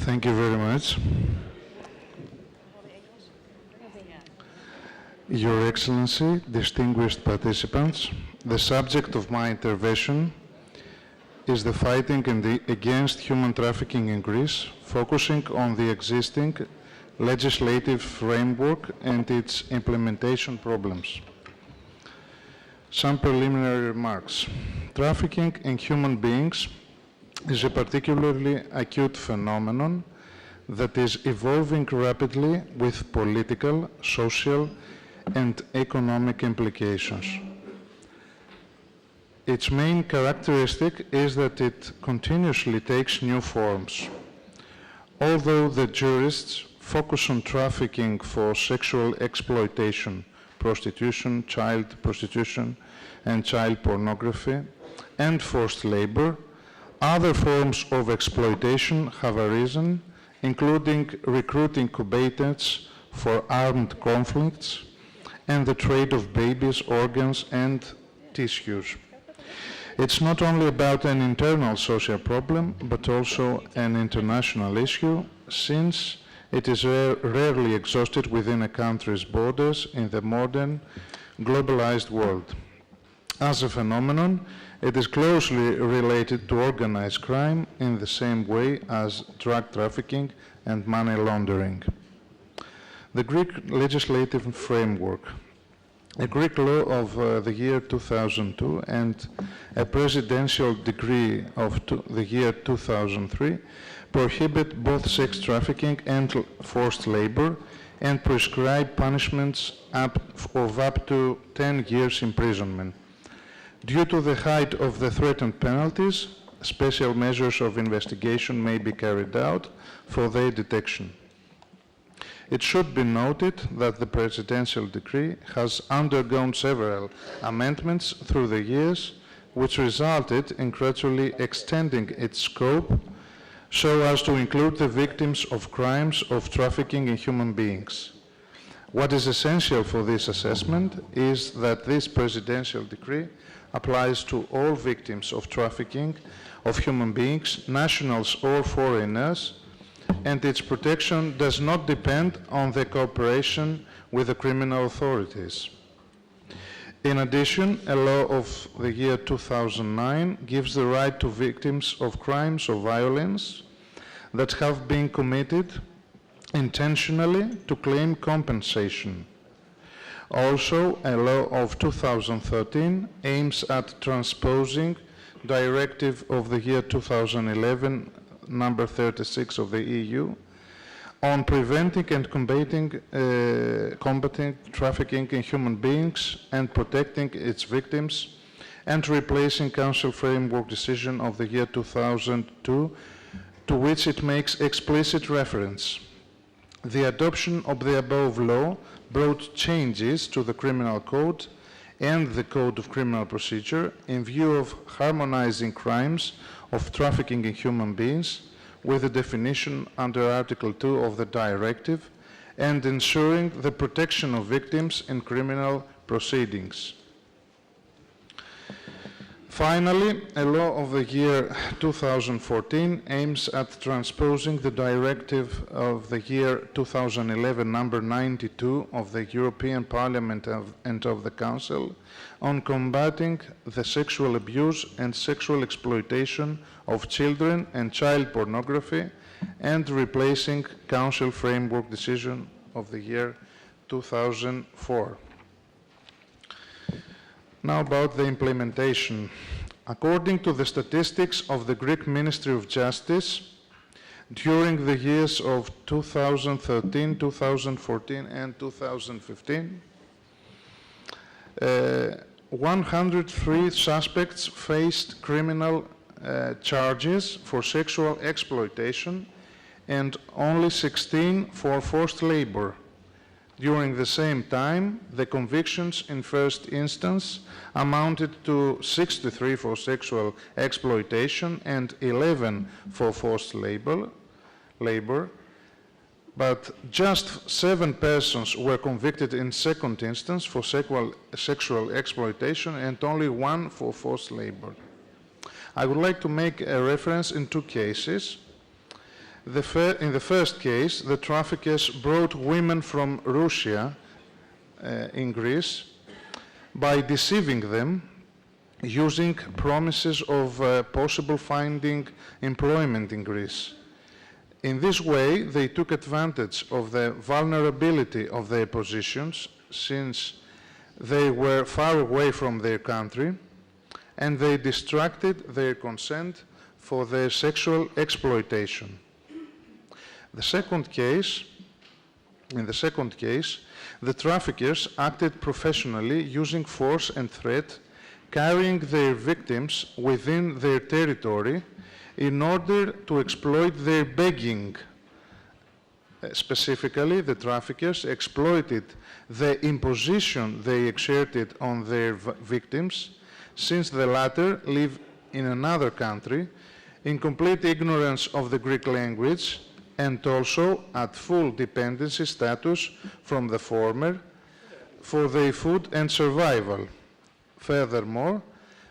Thank you very much. Your Excellency, distinguished participants, the subject of my intervention is the fighting against human trafficking in Greece, focusing on the existing legislative framework and its implementation problems. Some preliminary remarks. Trafficking in human beings is a particularly acute phenomenon that is evolving rapidly with political, social, and economic implications. Its main characteristic is that it continuously takes new forms. Although the jurists focus on trafficking for sexual exploitation, prostitution, child prostitution, and child pornography, and forced labor, other forms of exploitation have arisen, including recruiting combatants for armed conflicts and the trade of babies, organs, and tissues. It's not only about an internal social problem, but also an international issue, since it is rarely exhausted within a country's borders in the modern, globalized world. As a phenomenon, it is closely related to organized crime in the same way as drug trafficking and money laundering. The Greek legislative framework. A Greek law of the year 2002 and a presidential decree of the year 2003 prohibit both sex trafficking and forced labor and prescribe punishments of up to 10 years imprisonment. Due to the height of the threatened penalties, special measures of investigation may be carried out for their detection. It should be noted that the presidential decree has undergone several amendments through the years, which resulted in gradually extending its scope so as to include the victims of crimes of trafficking in human beings. What is essential for this assessment is that this presidential decree applies to all victims of trafficking of human beings, nationals or foreigners, and its protection does not depend on the cooperation with the criminal authorities. In addition, a law of the year 2009 gives the right to victims of crimes of violence that have been committed intentionally to claim compensation. Also, a law of 2013 aims at transposing Directive of the year 2011, number 36 of the EU, on preventing and combating trafficking in human beings and protecting its victims, and replacing Council Framework Decision of the year 2002, to which it makes explicit reference. The adoption of the above law brought changes to the Criminal Code and the Code of Criminal Procedure in view of harmonizing crimes of trafficking in human beings with the definition under Article 2 of the Directive and ensuring the protection of victims in criminal proceedings. Finally, a law of the year 2014 aims at transposing the Directive of the year 2011, number 92 of the European Parliament and of the Council on combating the sexual abuse and sexual exploitation of children and child pornography, and replacing Council Framework Decision of the year 2004. Now about the implementation. According to the statistics of the Greek Ministry of Justice, during the years of 2013, 2014, and 2015, 103 suspects faced criminal charges for sexual exploitation and only 16 for forced labor. During the same time, the convictions in first instance amounted to 63 for sexual exploitation and 11 for forced labor, but just 7 persons were convicted in second instance for sexual exploitation and only 1 for forced labor. I would like to make a reference in 2 cases. In the first case, the traffickers brought women from Russia in Greece by deceiving them, using promises of possible finding employment in Greece. In this way, they took advantage of the vulnerability of their positions, since they were far away from their country, and they distracted their consent for their sexual exploitation. In the second case, the traffickers acted professionally, using force and threat, carrying their victims within their territory in order to exploit their begging. Specifically, the traffickers exploited the imposition they exerted on their victims, since the latter live in another country, in complete ignorance of the Greek language, and also at full dependency status from the former for their food and survival. Furthermore,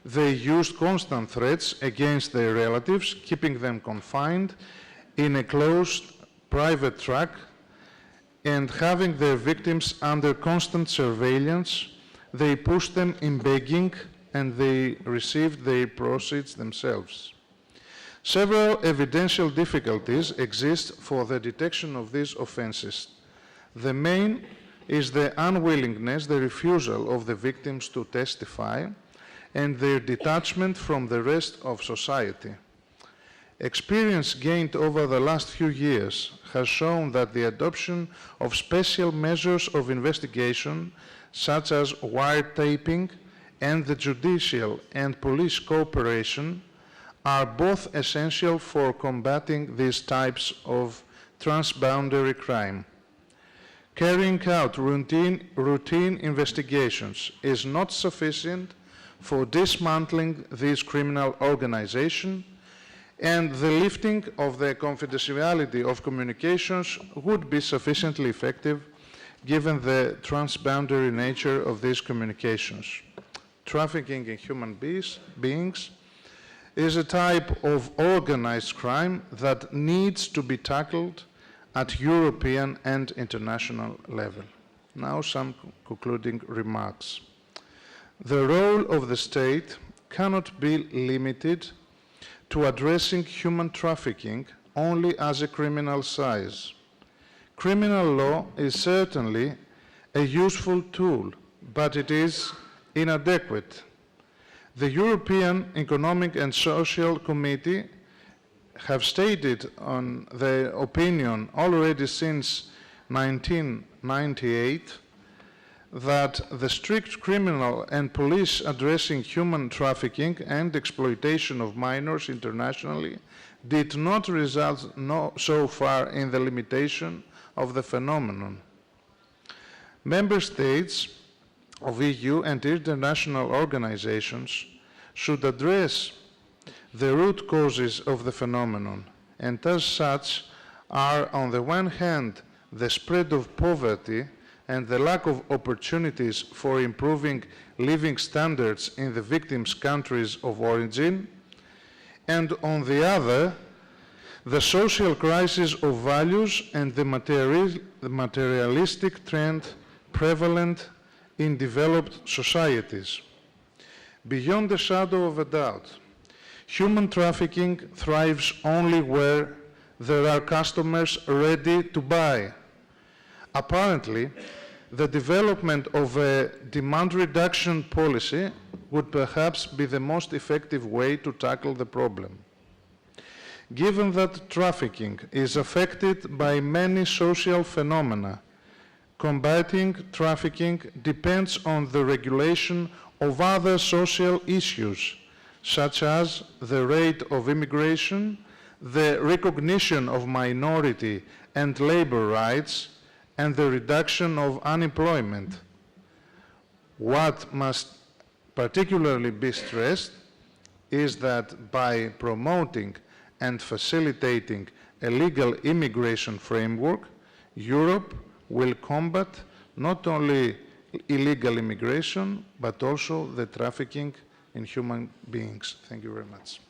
they used constant threats against their relatives, keeping them confined in a closed private track and having their victims under constant surveillance. They pushed them in begging, and they received their proceeds themselves. Several evidential difficulties exist for the detection of these offenses. The main is the unwillingness, the refusal of the victims to testify, and their detachment from the rest of society. Experience gained over the last few years has shown that the adoption of special measures of investigation, such as wiretapping, and the judicial and police cooperation are both essential for combating these types of transboundary crime. Carrying out routine investigations is not sufficient for dismantling this criminal organization, and the lifting of the confidentiality of communications would be sufficiently effective given the transboundary nature of these communications. Trafficking in human beings is a type of organized crime that needs to be tackled at European and international level. Now some concluding remarks. The role of the state cannot be limited to addressing human trafficking only as a criminal size. Criminal law is certainly a useful tool, but it is inadequate. The European Economic and Social Committee have stated on their opinion already since 1998 that the strict criminal and police addressing human trafficking and exploitation of minors internationally did not result so far in the limitation of the phenomenon. Member states of EU and international organizations should address the root causes of the phenomenon, and as such are, on the one hand, the spread of poverty and the lack of opportunities for improving living standards in the victims' countries of origin, and on the other, the social crisis of values and the materialistic trend prevalent in developed societies. Beyond the shadow of a doubt, human trafficking thrives only where there are customers ready to buy. Apparently, the development of a demand reduction policy would perhaps be the most effective way to tackle the problem. Given that trafficking is affected by many social phenomena, combating trafficking depends on the regulation of other social issues, such as the rate of immigration, the recognition of minority and labor rights, and the reduction of unemployment. What must particularly be stressed is that by promoting and facilitating a legal immigration framework, Europe will combat not only illegal immigration, but also the trafficking in human beings. Thank you very much.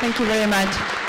Thank you very much.